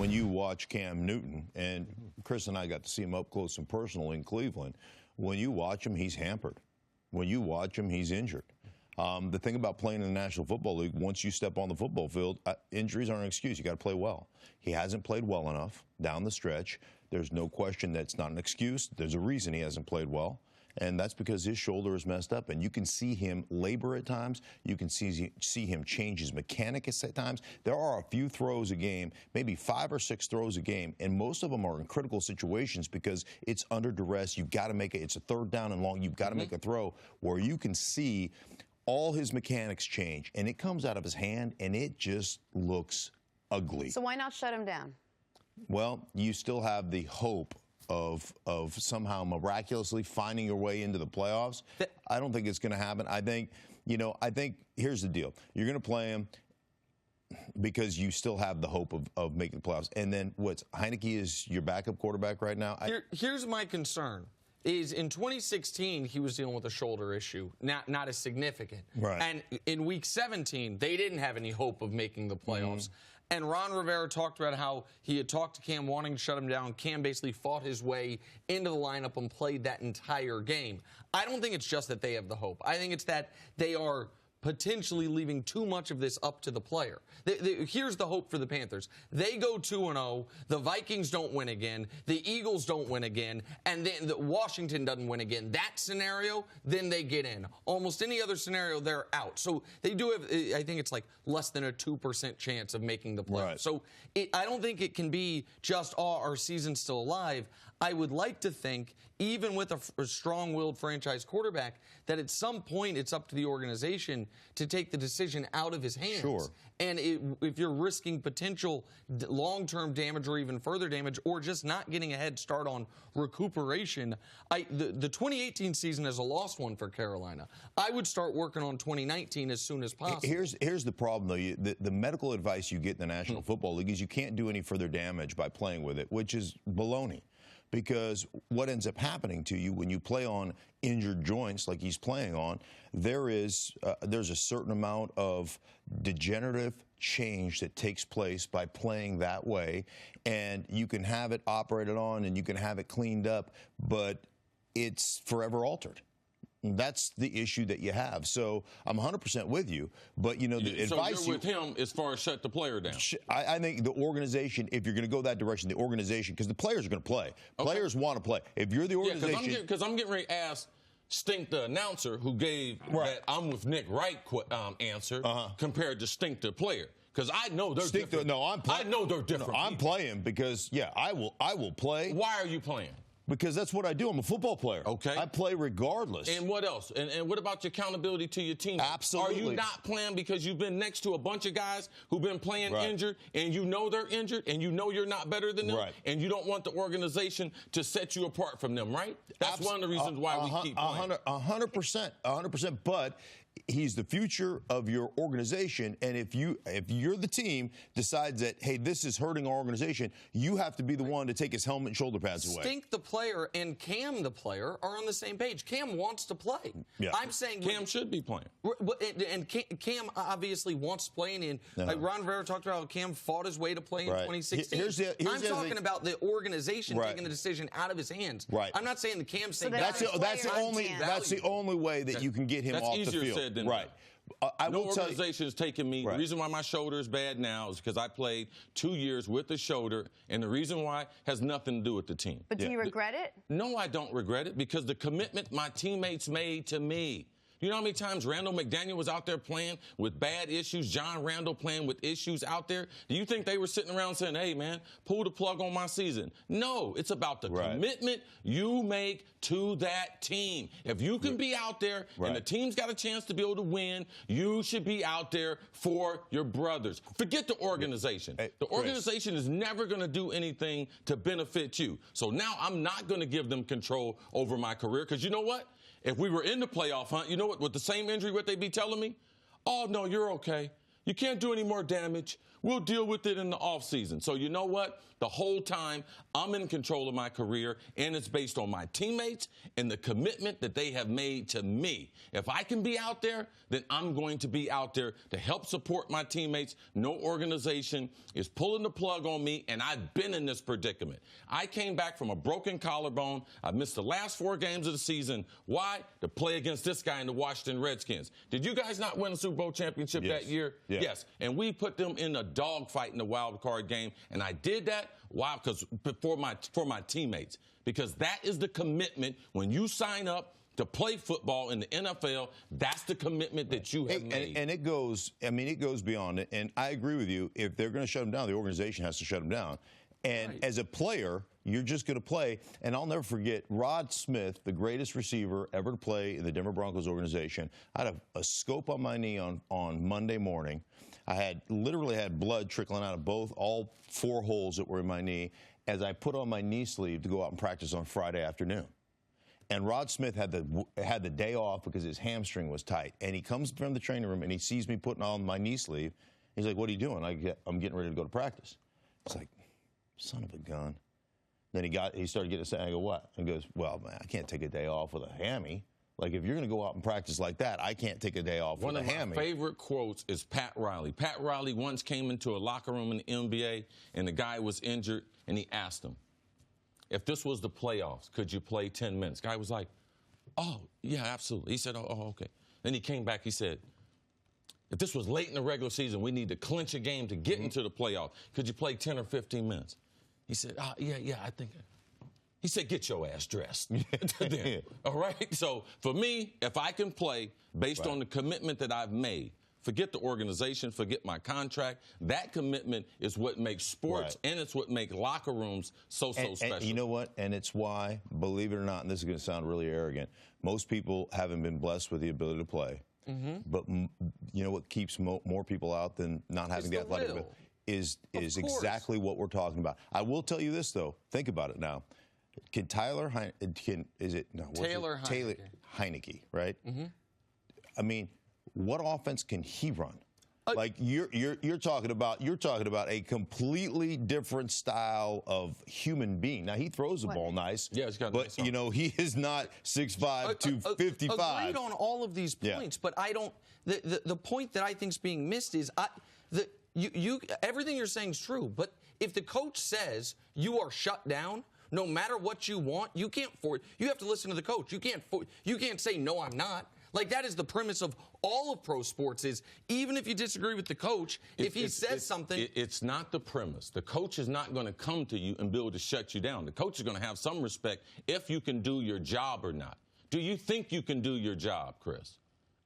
when you watch Cam Newton, and Chris and I got to see him up close and personal in Cleveland, when you watch him, he's hampered. When you watch him, he's injured. The thing about playing in the National Football League, once you step on the football field, injuries aren't an excuse. You got to play well. He hasn't played well enough down the stretch. There's no question that's not an excuse. There's a reason he hasn't played well, and that's because his shoulder is messed up. And you can see him labor at times. You can see him change his mechanics at times. There are a few throws a game, maybe 5 or 6 throws a game, and most of them are in critical situations because it's under duress. You've got to make it. It's a 3rd down and long. You've got to make a throw where you can see all his mechanics change, and it comes out of his hand, and it just looks ugly. So why not shut him down? Well, you still have the hope of somehow miraculously finding your way into the playoffs. I don't think it's going to happen. I think here's the deal. You're going to play him because you still have the hope of making the playoffs. And then Heineke is your backup quarterback right now? Here's my concern. Is in 2016, he was dealing with a shoulder issue, not as significant. Right. And in Week 17, they didn't have any hope of making the playoffs. And Ron Rivera talked about how he had talked to Cam wanting to shut him down. Cam basically fought his way into the lineup and played that entire game. I don't think it's just that they have the hope. I think it's that they are potentially leaving too much of this up to the player. Here's the hope for the Panthers. They go 2-0. The Vikings don't win again. The Eagles don't win again. And then Washington doesn't win again. That scenario, then they get in. Almost any other scenario, they're out. So they do have, I think it's like less than a 2% chance of making the playoffs. Right. So I don't think it can be just, oh, our season's still alive. I would like to think, even with a strong-willed franchise quarterback, that at some point it's up to the organization to take the decision out of his hands. Sure. And if you're risking potential long-term damage or even further damage or just not getting a head start on recuperation, the 2018 season is a lost one for Carolina. I would start working on 2019 as soon as possible. Here's the problem, though. The medical advice you get in the National Football League is you can't do any further damage by playing with it, which is baloney. Because what ends up happening to you when you play on injured joints like he's playing on, there's a certain amount of degenerative change that takes place by playing that way, and you can have it operated on and you can have it cleaned up, but it's forever altered. That's the issue that you have. So I'm 100% with you, but the advice. So you're with him as far as shut the player down. I think the organization, if you're going to go that direction, the organization, because the players are going to play. Okay. Players want to play. If you're the organization, yeah, because I'm getting ready to ask Stink, the announcer, who gave that I'm with Nick Wright answer compared to Stink, the player. Because I know they're different. I know they're different. No, I'm playing because I will play. Why are you playing? Because that's what I do. I'm a football player. Okay. I play regardless. And what else? And what about your accountability to your team? Absolutely. Are you not playing because you've been next to a bunch of guys who've been playing injured, and you know they're injured, and you know you're not better than them, and you don't want the organization to set you apart from them, right? That's one of the reasons why we keep playing. 100%. But he's the future of your organization, and if you're the team decides that, hey, this is hurting our organization, you have to be the one to take his helmet and shoulder pads away. Stink the player and Cam the player are on the same page. Cam wants to play. Yeah. I'm saying Cam should be playing. And Cam obviously wants to play. And like Ron Rivera talked about how Cam fought his way to play in 2016. I'm talking about the organization taking the decision out of his hands. Right. I'm not saying the Cam saying that's the only way that you can get him off the field. Right. No organization is taking me. The reason why my shoulder is bad now is because I played 2 years with the shoulder, and the reason why has nothing to do with the team. But do you regret it? No, I don't regret it, because the commitment my teammates made to me. You know how many times Randall McDaniel was out there playing with bad issues, John Randall playing with issues out there? Do you think they were sitting around saying, hey, man, pull the plug on my season? No, it's about the commitment you make to that team. If you can be out there and the team's got a chance to be able to win, you should be out there for your brothers. Forget the organization. The organization is never going to do anything to benefit you. So now I'm not going to give them control over my career, because you know what? If we were in the playoff hunt, you know what, with the same injury, what they'd be telling me? Oh, no, you're okay. You can't do any more damage. We'll deal with it in the offseason. So you know what? The whole time, I'm in control of my career, and it's based on my teammates and the commitment that they have made to me. If I can be out there, then I'm going to be out there to help support my teammates. No organization is pulling the plug on me, and I've been in this predicament. I came back from a broken collarbone. I missed the last 4 games of the season. Why? To play against this guy in the Washington Redskins. Did you guys not win a Super Bowl championship that year? Yeah. Yes. And we put them in a dogfight in the wild card game, and I did that. Why? Because for my teammates. Because that is the commitment when you sign up to play football in the NFL. That's the commitment that you have made. And it goes beyond it. And I agree with you. If they're going to shut them down, the organization has to shut them down. And as a player, you're just going to play. And I'll never forget Rod Smith, the greatest receiver ever to play in the Denver Broncos organization. I had a scope on my knee on Monday morning. I literally had blood trickling out of all 4 holes that were in my knee as I put on my knee sleeve to go out and practice on Friday afternoon. And Rod Smith had the day off because his hamstring was tight. And he comes from the training room and he sees me putting on my knee sleeve. He's like, "What are you doing?" I'm getting ready to go to practice. It's like, son of a gun. Then he started getting upset. I go, "What?" And he goes, "Well, man, I can't take a day off with a hammy. Like, if you're going to go out and practice like that, I can't take a day off with a hammy." One of my favorite quotes is Pat Riley. Pat Riley once came into a locker room in the NBA, and the guy was injured, and he asked him, "If this was the playoffs, could you play 10 minutes?" The guy was like, "Oh, yeah, absolutely." He said, "Oh, okay." Then he came back. He said, "If this was late in the regular season, we need to clinch a game to get into the playoffs. Could you play 10 or 15 minutes?" He said, yeah, I think. He said, "Get your ass dressed." Then, all right? So for me, if I can play based on the commitment that I've made, forget the organization, forget my contract, that commitment is what makes sports and it's what makes locker rooms so special. And you know what? And it's why, believe it or not, and this is going to sound really arrogant, most people haven't been blessed with the ability to play. But you know what keeps more people out than not having the athletic ability is exactly what we're talking about. I will tell you this, though. Think about it now. Can Taylor Heineke, right? I mean, what offense can he run? Like you're talking about a completely different style of human being. Now he throws the ball nice, he's got but nice arm. He is not 6'5", 255. Agreed on all of these points, but I don't. The point that I think is being missed is everything you're saying is true, but if the coach says you are shut down, no matter what you want, you have to listen to the coach. You can't say, "No, I'm not." Like, that is the premise of all of pro sports is, even if you disagree with the coach, if he says something. It's not the premise. The coach is not going to come to you and be able to shut you down. The coach is going to have some respect if you can do your job or not. Do you think you can do your job, Chris?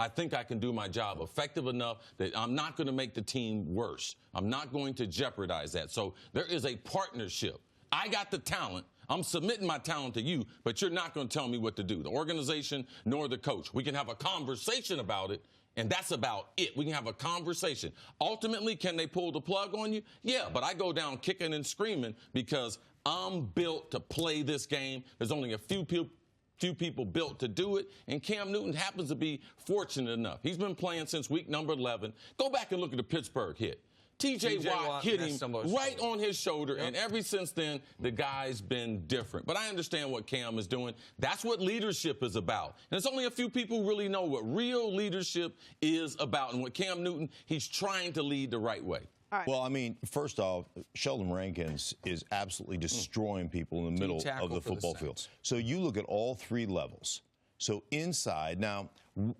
I think I can do my job effective enough that I'm not going to make the team worse. I'm not going to jeopardize that. So there is a partnership. I got the talent. I'm submitting my talent to you, but you're not going to tell me what to do, the organization nor the coach. We can have a conversation about it, and that's about it. We can have a conversation. Ultimately, can they pull the plug on you? Yeah, but I go down kicking and screaming because I'm built to play this game. There's only a few people built to do it, and Cam Newton happens to be fortunate enough. He's been playing since week number 11. Go back and look at the Pittsburgh hit. T.J. Watt hit him right on his shoulder, and ever since then, the guy's been different. But I understand what Cam is doing. That's what leadership is about. And it's only a few people who really know what real leadership is about. And with Cam Newton, he's trying to lead the right way. Right. Well, I mean, first off, Sheldon Rankins is absolutely destroying people in the middle of the football field. So you look at all 3 levels. So inside, now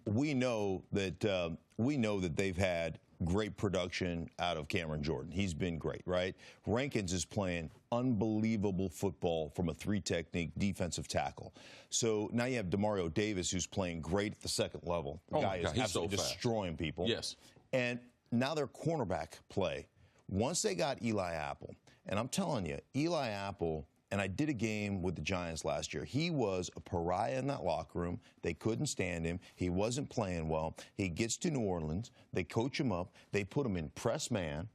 we know that they've had great production out of Cameron Jordan. He's been great, right? Rankins is playing unbelievable football from a 3-technique defensive tackle. So now you have Demario Davis, who's playing great at the second level. The guy is absolutely destroying people. Yes. And now their cornerback play. Once they got Eli Apple, and I'm telling you, Eli Apple, and I did a game with the Giants last year. He was a pariah in that locker room. They couldn't stand him. He wasn't playing well. He gets to New Orleans. They coach him up. They put him in press man,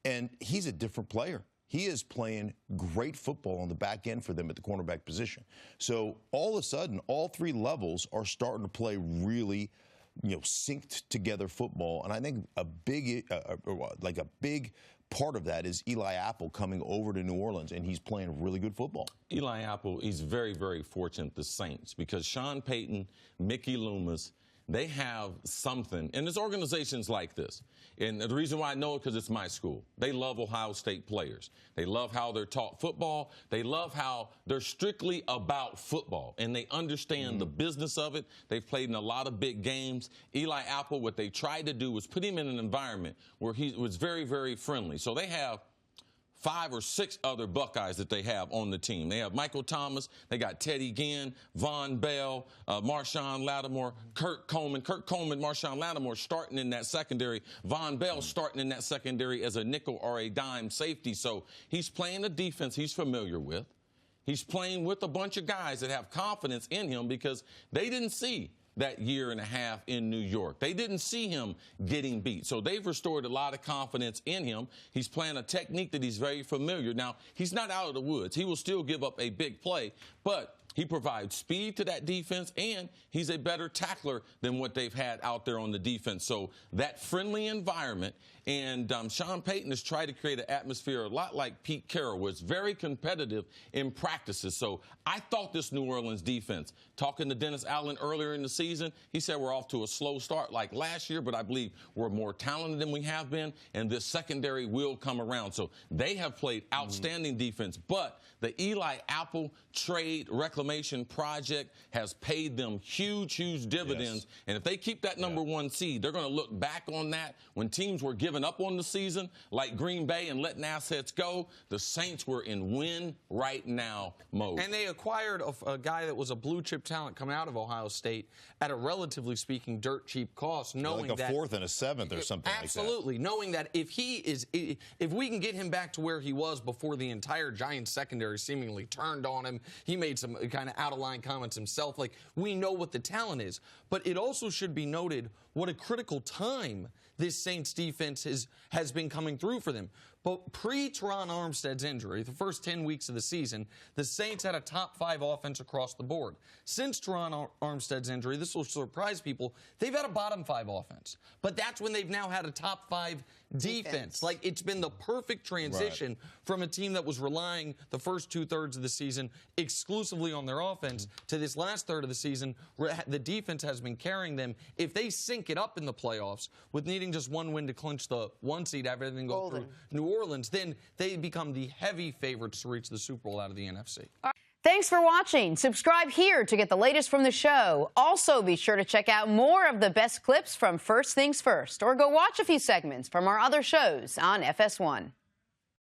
and he's a different player. He is playing great football on the back end for them at the cornerback position. So all of a sudden, all 3 levels are starting to play really synced together football. And I think a big part of that is Eli Apple coming over to New Orleans, and he's playing really good football. Eli Apple, he's very, very fortunate, the Saints, because Sean Payton, Mickey Loomis, they have something, and there's organizations like this. And the reason why I know it, because it's my school. They love Ohio State players. They love how they're taught football. They love how they're strictly about football, and they understand the business of it. They've played in a lot of big games. Eli Apple, what they tried to do was put him in an environment where he was very, very friendly. So they have 5 or 6 other Buckeyes that they have on the team. They have Michael Thomas, they got Teddy Ginn, Von Bell, Marshawn Lattimore, Kurt Coleman, Marshawn Lattimore starting in that secondary, Von Bell starting in that secondary as a nickel or a dime safety. So he's playing a defense he's familiar with. He's playing with a bunch of guys that have confidence in him because they didn't see that year and a half in New York. They didn't see him getting beat. So they've restored a lot of confidence in him. He's playing a technique that he's very familiar. Now, he's not out of the woods. He will still give up a big play, but he provides speed to that defense, and he's a better tackler than what they've had out there on the defense. So that friendly environment, and Sean Payton has tried to create an atmosphere a lot like Pete Carroll, where it's very competitive in practices. So I thought this New Orleans defense, talking to Dennis Allen earlier in the season, he said we're off to a slow start like last year, but I believe we're more talented than we have been, and this secondary will come around. So they have played outstanding defense, but the Eli Apple trade reclamation project has paid them huge, huge dividends. Yes. And if they keep that number 1 seed, they're going to look back on that when teams were giving up on the season, like Green Bay, and letting assets go. The Saints were in win right now mode. And they acquired a guy that was a blue chip talent coming out of Ohio State at a relatively speaking dirt cheap cost, knowing like a that 4th and a 7th or something absolutely, like that. knowing that if we can get him back to where he was before the entire Giants secondary seemingly turned on him, he made some kind of out-of-line comments himself. Like, we know what the talent is. But it also should be noted what a critical time this Saints defense has been coming through for them. But pre-Teron Armstead's injury, the first 10 weeks of the season, the Saints had a top 5 offense across the board. Since Teron Armstead's injury, this will surprise people, they've had a bottom 5 offense. But that's when they've now had a top 5 defense. Like, it's been the perfect transition from a team that was relying the first 2/3 of the season exclusively on their offense to this last third of the season where the defense has been carrying them. If they sync it up in the playoffs with needing just 1 win to clinch the 1 seed, have everything go through New Orleans, then they become the heavy favorites to reach the Super Bowl out of the NFC. Thanks for watching. Subscribe here to get the latest from the show. Also, be sure to check out more of the best clips from First Things First, or go watch a few segments from our other shows on FS1.